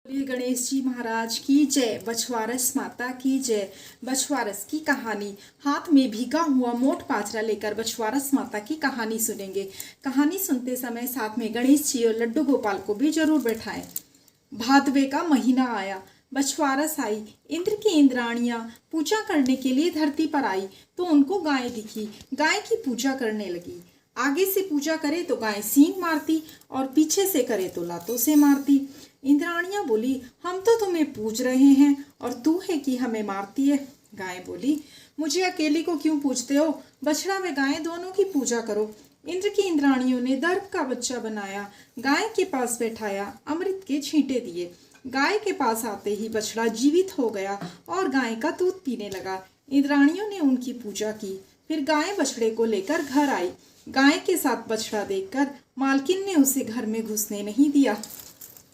बोलिए गणेश जी महाराज की जय। बछवारस माता की जय। बछवारस की कहानी। हाथ में भीगा हुआ मोट बाजरा लेकर बछवारस माता की कहानी सुनेंगे। कहानी सुनते समय साथ में गणेश जी और लड्डू गोपाल को भी जरूर बैठाएं। भादवे का महीना आया, बछवारस आई। इंद्र की इंद्राणियां पूजा करने के लिए धरती पर आई तो उनको गाय दिखी। गाय की पूजा करने लगी। आगे से पूजा करे तो गाय सींग मारती और पीछे से करे तो लातों से मारती। इंद्राणियां बोली, हम तो तुम्हें पूज रहे हैं और तू है कि हमें मारती है। गाय बोली, मुझे अकेली को क्यों पूजते हो? बछड़ा व गाय दोनों की पूजा करो। इंद्र की इंद्राणियों ने दर्भ का बच्चा बनाया, गाय के पास बैठाया, अमृत के छींटे दिए। गाय के पास आते ही बछड़ा जीवित हो गया और गाय का दूध पीने लगा। इंद्राणियों ने उनकी पूजा की। फिर गाय बछड़े को लेकर घर आई। गाय के साथ बछड़ा देखकर मालकिन ने उसे घर में घुसने नहीं दिया।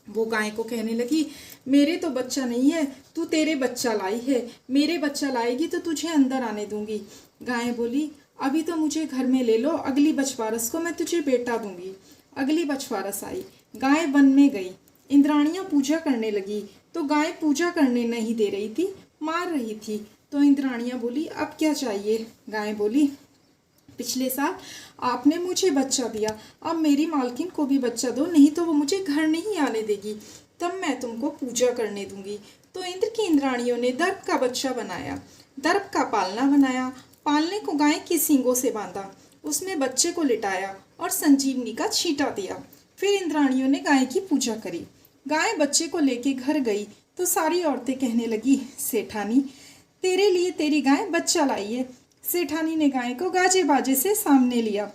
वो गाय को कहने लगी, मेरे तो बच्चा नहीं है, तू तेरे बच्चा लाई है। मेरे बच्चा लाएगी तो तुझे अंदर आने दूंगी। गाय बोली, अभी तो मुझे घर में ले लो, अगली बछवारस को मैं तुझे बेटा दूंगी। अगली बछवारस आई। गाय वन में गई। इंद्राणियां पूजा करने लगी तो गाय पूजा करने नहीं दे रही थी, मार रही थी। तो इंद्राणियां बोली, अब क्या चाहिए? गाय बोली, पिछले साल आपने मुझे बच्चा दिया, अब मेरी मालकिन को भी बच्चा दो, नहीं तो वो मुझे घर नहीं आने देगी, तब मैं तुमको पूजा करने दूंगी। तो इंद्र की इंद्राणियों ने दर्भ का बच्चा बनाया, दर्भ का पालना बनाया। पालने को गाय की सींगों से बांधा, उसमें बच्चे को लिटाया और संजीवनी का छींटा दिया। फिर इंद्राणियों ने गाय की पूजा करी। गाय बच्चे को लेके घर गई तो सारी औरतें कहने लगी, सेठानी, तेरे लिए तेरी गाय बच्चा लाई है। सेठानी ने गाय को गाजे बाजे से सामने लिया।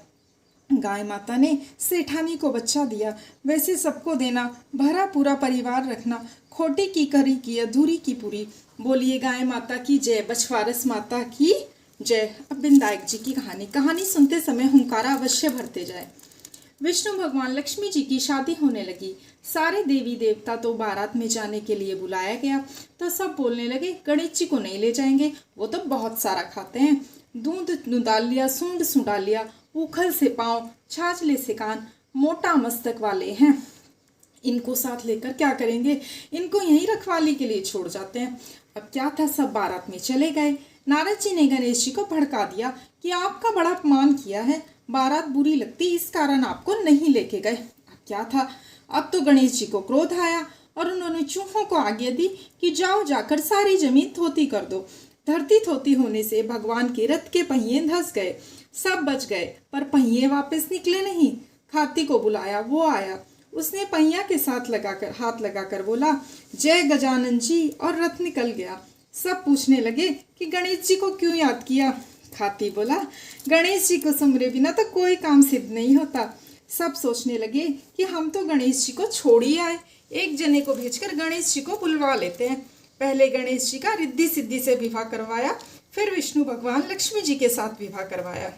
गाय माता ने सेठानी को बच्चा दिया। वैसे सबको देना, भरा पूरा परिवार रखना, खोटी की करी की अधूरी की पूरी। बोलिए गाय माता की जय। बछवारस माता की जय। अब विनायक जी की कहानी सुनते समय हुंकारा अवश्य भरते जाए। विष्णु भगवान लक्ष्मी जी की शादी होने लगी। सारे देवी देवता तो बारात में जाने के लिए बुलाया गया तो सब बोलने लगे, गणेश जी को नहीं ले जाएंगे, वो तो बहुत सारा खाते हैं। दूध नुदाल लिया, सूंड सुडा लिया, उखल से पाँव, छाछले से कान, मोटा मस्तक वाले हैं। इनको साथ लेकर क्या करेंगे? इनको यहीं रखवाली के लिए छोड़ जाते हैं। अब क्या था, सब बारात में चले गए। नारद जी ने गणेश जी को भड़का दिया कि आपका बड़ा अपमान किया है, बारात बुरी लगती, इस कारण आपको नहीं लेके गए। अब क्या था, अब तो गणेश जी को क्रोध आया और उन्होंने चूहों को आज्ञा दी कि जाओ जाकर सारी जमीन थोती कर दो। धरती थोती होने से भगवान के रथ के पहिए धंस गए। सब बच गए पर पहिए वापस निकले नहीं। खाती को बुलाया, वो आया। उसने पहिया के साथ हाथ लगाकर बोला, जय गजानन जी, और रथ निकल गया। सब पूछने लगे कि गणेश जी को क्यों याद किया? खाती बोला, गणेश जी को सुमरे बिना तो कोई काम सिद्ध नहीं होता। सब सोचने लगे कि हम तो गणेश जी को छोड़ ही आए, एक जने को भेजकर गणेश जी को बुलवा लेते हैं। पहले गणेश जी का रिद्धि सिद्धि से विवाह करवाया, फिर विष्णु भगवान लक्ष्मी जी के साथ विवाह करवाया।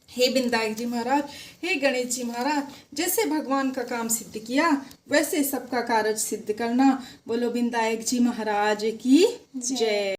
हे विनायक जी महाराज, हे गणेश जी महाराज, जैसे भगवान का काम सिद्ध किया वैसे सबका कार्य सिद्ध करना। बोलो विनायक जी महाराज की जय।